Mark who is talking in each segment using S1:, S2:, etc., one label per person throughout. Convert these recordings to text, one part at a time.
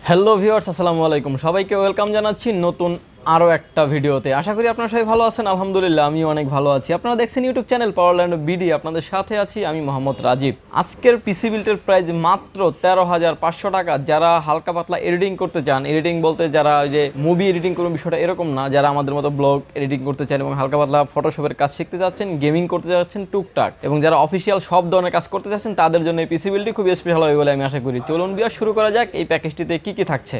S1: Hello viewers, আসসালামু আলাইকুম। সবাইকে ওয়েলকাম জানাচ্ছি নতুন আরও একটা ভিডিওতে। আশা করি আপনারা সবাই ভালো আছেন। আলহামদুলিল্লাহ আমিও অনেক ভালো আছি। আপনারা দেখছেন ইউটিউব চ্যানেল পাওয়ারল্যান্ড বিডি, আপনাদের সাথে আছি আমি মোহাম্মদ রাজীব। আজকের পিসি বিল্টের প্রাইস মাত্র 13,500 টাকা। যারা হালকা পাতলা এডিটিং করতে চান, এডিটিং বলতে যারা যে মুভি এডিটিং করুন বিষয়টা এরকম না, যারা আমাদের মতো ব্লগ এডিটিং করতে চান এবং হালকা পাতলা ফটোশপের কাজ শিখতে চাচ্ছেন, গেমিং করতে যাচ্ছেন টুকটাক, এবং যারা অফিসিয়াল সব ধরনের কাজ করতে চাচ্ছেন তাদের জন্য এই পিসি বিল্টটি খুবই স্পেশাল হবে বলে আমি আশা করি। চলুন ভিউয়ার্স, শুরু করা যাক এই প্যাকেজটিতে কি কি থাকছে।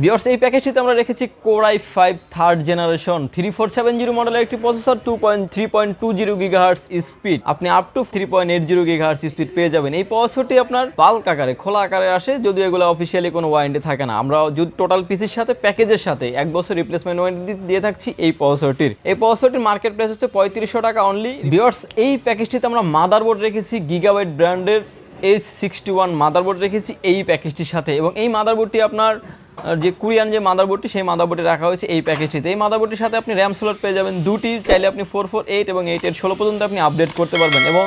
S1: ভিউয়ার্স, এই প্যাকেজটিতে আমরা রেখেছি কোর i5 থার্ড জেনারেশন 3470 মডেলের একটি প্রসেসর, 3.20 গিগাহার্টজ স্পিড। আপনি আপ টু 3.80 গিগাহার্টজ স্পিড পেয়ে যাবেন। এই প্রসেসরটি আপনার বাল্ক আকারে, খোলা আকারে আসে, যদিও এগুলো অফিসিয়ালি কোনো ওয়ারেন্টি থাকে না। আমরা যদি টোটাল পিসির সাথে প্যাকেজের সাথে 1 বছর রিপ্লেসমেন্ট ওয়ারেন্টি দিয়ে থাকছি এই প্রসেসরটির মার্কেট প্রাইস হচ্ছে 3500 টাকা অনলি। ভিউয়ার্স, এই প্যাকেজটিতে আমরা মাদারবোর্ড রেখেছি গিগাবাইট ব্র্যান্ডের H61 মাদারবোর্ড রেখেছি এই প্যাকেজটির সাথে, এবং এই মাদারবোর্ডটি আপনার যে কোরিয়ান যে মাদারবোর্ডটি, সেই মাদারবোর্ডে রাখা হয়েছে এই প্যাকেজটিতে। এই মাদারবোর্ডটির সাথে আপনি র্যাম স্লট পেয়ে যাবেন দুটি, চাইলে আপনি 448 এবং 8/16 পর্যন্ত আপনি আপডেট করতে পারবেন। এবং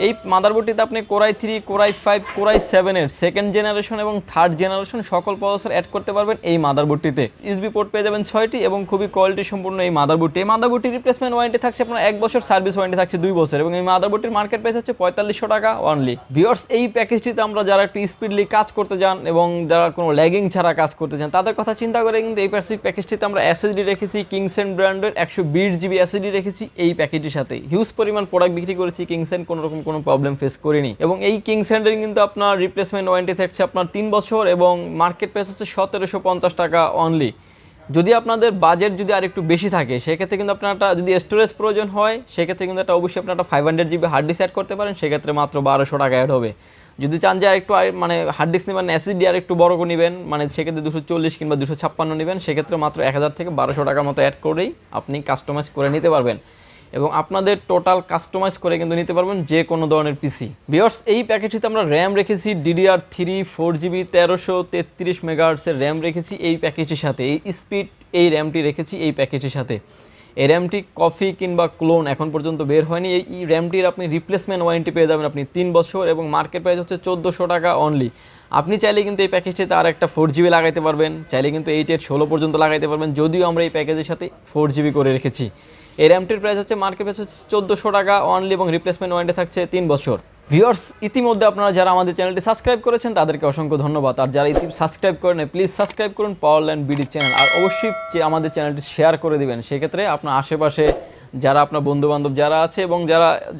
S1: এই মাদারবোর্ডটিতে আপনি core i3, core i5, core i7 এর সেকেন্ড জেনারেশন এবং থার্ড জেনারেশন সকল প্রসেসর অ্যাড করতে পারবেন এই মাদারবোর্ডটিতে। ইউএসবি পোর্ট পেয়ে যাবেন 6টি এবং খুবই কোয়ালিটি সম্পূর্ণ এই মাদারবোর্ডটি রিপ্লেসমেন্ট ওয়ারেন্টি থাকছে আপনার 1 বছর, সার্ভিস ওয়ারেন্টি থাকছে 2 বছর, এবং এই মাদারবোর্ডটির মার্কেট প্রাইস হচ্ছে 4500 টাকা অনলি। ভিউয়ার্স, এই প্যাকেজটিতে আমরা যারা একটু স্পিডলি কাজ করতে চান এবং যারা কোনো ল্যাগিং ছাড়া কাজ করতে চান তাদের কথা চিন্তা করে কিন্তু এই প্যাকেজটিতে আমরা এসএসডি রেখেছি কিংসand ব্র্যান্ডের 120 জিবি এসএসডি রেখেছি এই প্যাকেজটির সাথে। হিউজ পরিমাণ প্রোডাক্ট বিক্রি করেছি কিংসand, কোনো প্রবলেম ফেস করিনি। এবং এই কিংস্যান্ডের কিন্তু আপনার রিপ্লেসমেন্ট ওয়ারেন্টি থাকছে আপনার 3 বছর এবং মার্কেট প্রাইস হচ্ছে 1750 টাকা অনলি। যদি আপনাদের বাজেট যদি আর একটু বেশি থাকে সেক্ষেত্রে কিন্তু আপনার একটা, যদি স্টোরেজ প্রয়োজন হয় সেক্ষেত্রে কিন্তু একটা অবশ্যই আপনার একটা 500 জিবি হার্ড ডিস্ক অ্যাড করতে পারেন, সেক্ষেত্রে মাত্র 1200 টাকা অ্যাড হবে। যদি চান যে আর একটু মানে হার্ড ডিস্ক নেবেন, এসএসডি আর একটু বড় করে নেবেন, মানে সেক্ষেত্রে 240 কিংবা 256 নেবেন, সেক্ষেত্রে মাত্র 1000 থেকে 1200 টাকার মতো অ্যাড করেই আপনি কাস্টমাইজ করে নিতে পারবেন এবং আপনাদের টোটাল কাস্টমাইজ করে কিন্তু নিতে পারবেন যে কোনো ধরনের পিসি। ভিউয়ার্স, এই প্যাকেজটিতে আমরা র্যাম রেখেছি DDR3 4GB 1333 মেগাহার্টজের র্যাম রেখেছি এই প্যাকেজটির সাথে। এই স্পিড এই র্যামটি রেখেছি এই প্যাকেজটির সাথে। এই র্যামটি কপি কিংবা ক্লোন এখন পর্যন্ত বের হয়নি। এই র্যামটির আপনি রিপ্লেসমেন্ট ওয়ারেন্টি পেয়ে যাবেন আপনি 3 বছর এবং মার্কেট প্রাইস হচ্ছে 1400 টাকা অনলি। আপনি চাইলে কিন্তু এই প্যাকেজটিতে আর একটা 4GB লাগাইতে পারবেন, চাইলে কিন্তু 8/16 পর্যন্ত লাগাইতে পারবেন, যদিও আমরা এই প্যাকেজের সাথে 4GB করে রেখেছি। এই র্যামটির প্রাইস হচ্ছে মার্কেট প্রাইস হচ্ছে 1400 টাকা অনলি এবং রিপ্লেসমেন্ট ওয়ারেন্টি থাকছে 3 বছর। ভিউয়ার্স, ইতিমধ্যে আপনারা যারা আমাদের চ্যানেলটি সাবস্ক্রাইব করেছেন তাদেরকে অসংখ্য ধন্যবাদ, আর যারা সাবস্ক্রাইব করেন প্লিজ সাবস্ক্রাইব করুন পাওয়ারল্যান্ড বিডি চ্যানেল, আর অবশ্যই যে আমাদের চ্যানেলটি শেয়ার করে দিবেন। সেক্ষেত্রে আপনার আশেপাশে যারা আপনার বন্ধুবান্ধব যারা আছে এবং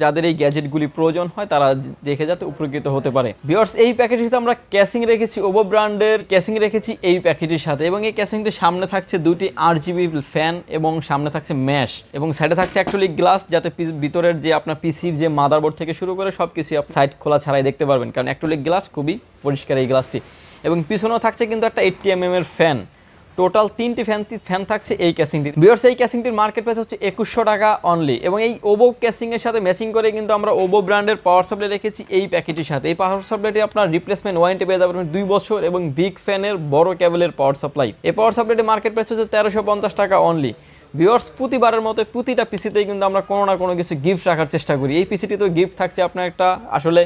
S1: যাদের এই গ্যাজেটগুলি প্রয়োজন হয় তারা দেখে যাতে উপকৃত হতে পারে। ভিউয়ার্স, এই প্যাকেজটিতে আমরা ক্যাসিং রেখেছি OVO ব্র্যান্ডের ক্যাসিং রেখেছি এই প্যাকেজটির সাথে, এবং এই ক্যাসিংটির সামনে থাকছে 2টি RGB ফ্যান এবং সামনে থাকছে ম্যাশ এবং সাইডে থাকছে অ্যাক্রিলিক গ্লাস, যাতে ভিতরের যে আপনার পিসির যে মাদারবোর্ড থেকে শুরু করে সব কিছু সাইড খোলা ছাড়াই দেখতে পারবেন, কারণ অ্যাক্রিলিক গ্লাস খুবই পরিষ্কার এই গ্লাসটি। এবং পিছনেও থাকছে কিন্তু একটা 80mm এর ফ্যান। টোটাল 3টি ফ্যান থাকছে এই ক্যাসিংটির। ভিউয়ার্স, এই ক্যাসিংটির মার্কেট প্রাইস হচ্ছে 2100 টাকা অনলি, এবং এই OVO ক্যাসিংয়ের সাথে ম্যাচিং করে কিন্তু আমরা OVO ব্র্যান্ডের পাওয়ার সাপ্লাই রেখেছি এই প্যাকেজটির সাথে। এই পাওয়ার সাপ্লাইটি আপনার রিপ্লেসমেন্ট ওয়ারেন্টি পেয়ে যাবেন 2 বছর এবং বিগ ফ্যানের বড় কেবলের পাওয়ার সাপ্লাই। এই পাওয়ার সাপ্লাইটির মার্কেট প্রাইস হচ্ছে 1350 টাকা অনলি। ভিউয়ার্স, প্রতিবারের মতো প্রতিটা পিসিতেই কিন্তু আমরা কোনো না কোনো কিছু গিফট রাখার চেষ্টা করি। এই পিসিটিতেও গিফট থাকছে আপনার একটা, আসলে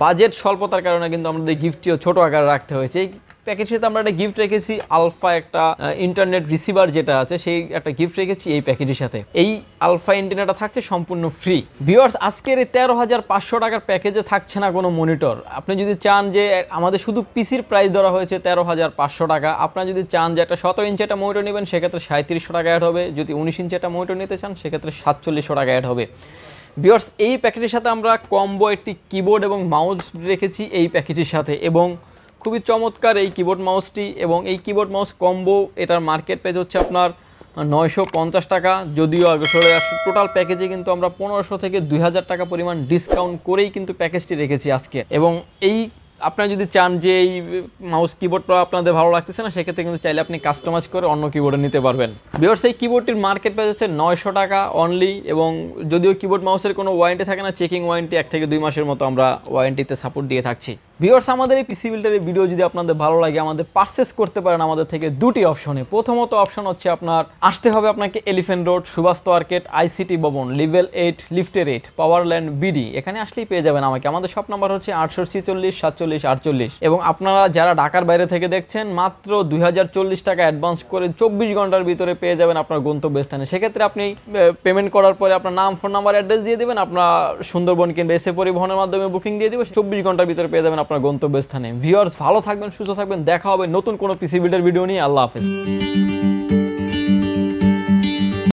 S1: বাজেট স্বল্পতার কারণে কিন্তু আমাদের গিফটটিও ছোট আকারে রাখতে হয়েছে। এই প্যাকেজটিতে আমরা একটা গিফট রেখেছি আলফা, একটা ইন্টারনেট রিসিভার যেটা আছে সেই একটা গিফট রেখেছি এই প্যাকেজের সাথে। এই আলফা ইন্টারনেটটা থাকছে সম্পূর্ণ ফ্রি। ভিউয়ার্স, আজকের এই 13,500 টাকার প্যাকেজে থাকছে না কোনো মনিটর। আপনি যদি চান যে আমাদের শুধু পিসির প্রাইস ধরা হয়েছে 13,500 টাকা, আপনারা যদি চান যে একটা 17 ইঞ্চি একটা মনিটর নেবেন সেক্ষেত্রে 3700 টাকা অ্যাড হবে, যদি 19 ইঞ্চি একটা মনিটর নিতে চান সেক্ষেত্রে 4700 টাকা অ্যাড হবে। ভিউয়ার্স, এই প্যাকেটের সাথে আমরা কম্বো একটি কিবোর্ড এবং মাউস রেখেছি এই প্যাকেটের সাথে, এবং খুবই চমৎকার এই কিবোর্ড মাউসটি। এবং এই কিবোর্ড মাউস কম্বো এটার মার্কেট প্রাইস হচ্ছে আপনার 950 টাকা, যদিও আসলে টোটাল প্যাকেজে কিন্তু আমরা 1500 থেকে 2000 টাকা পরিমাণ ডিসকাউন্ট করেই কিন্তু প্যাকেজটি রেখেছি আজকে। এবং এই আপনারা যদি চান যে এই মাউস কিবোর্ডটা আপনাদের ভালো লাগতেছে না, সেক্ষেত্রে কিন্তু চাইলে আপনি কাস্টমাইজ করে অন্য কিবোর্ডে নিতে পারবেন। ভিউয়ার্স, এই কিবোর্ডটির মার্কেট প্রাইস হচ্ছে 900 টাকা অনলি, এবং যদিও কিবোর্ড মাউসের কোনো ওয়ারেন্টি থাকে না, চেকিং ওয়ারেন্টি 1 থেকে 2 মাসের মতো আমরা ওয়ারেন্টিতে সাপোর্ট দিয়ে থাকছি। ভিউয়ার্স, আমাদের এই পিসি বিল্ডারের ভিডিও যদি আপনাদের ভালো লাগে, আমাদের পারচেস করতে পারেন আমাদের থেকে দুটি অপশনে। প্রথমত অপশন হচ্ছে আপনার আসতে হবে আপনাকে elephant road, Suvastu arcade, ICT ভবন, লেভেল 8, লিফটের 8, পাওয়ারল্যান্ড বিডি। এখানে আসলেই পেয়ে যাবেন আমাকে। আমাদের শপ নাম্বার হচ্ছে 846 47 48। এবং আপনারা যারা ঢাকার বাইরে থেকে দেখছেন, মাত্র 2040 টাকা অ্যাডভান্স করে 24 ঘন্টার ভিতরে পেয়ে যাবেন আপনার গন্তব্যস্থানে। সেক্ষেত্রে আপনি পেমেন্ট করার পরে আপনার নাম, ফোন নাম্বার, অ্যাড্রেস দিয়ে দেবেন, আপনার সুন্দরবন কিংবা এসএ পরিবহনের মাধ্যমে বুকিং দিয়ে দেবেন, 24 ঘন্টার ভিতরে পেয়ে যাবেন আপনার গন্তব্যস্থানে। ভিউয়ার্স, ভালো থাকবেন, সুস্থ থাকবেন, দেখা হবে নতুন কোনো পিসি বিল্ডার ভিডিও নিয়ে। আল্লাহ হাফেজ।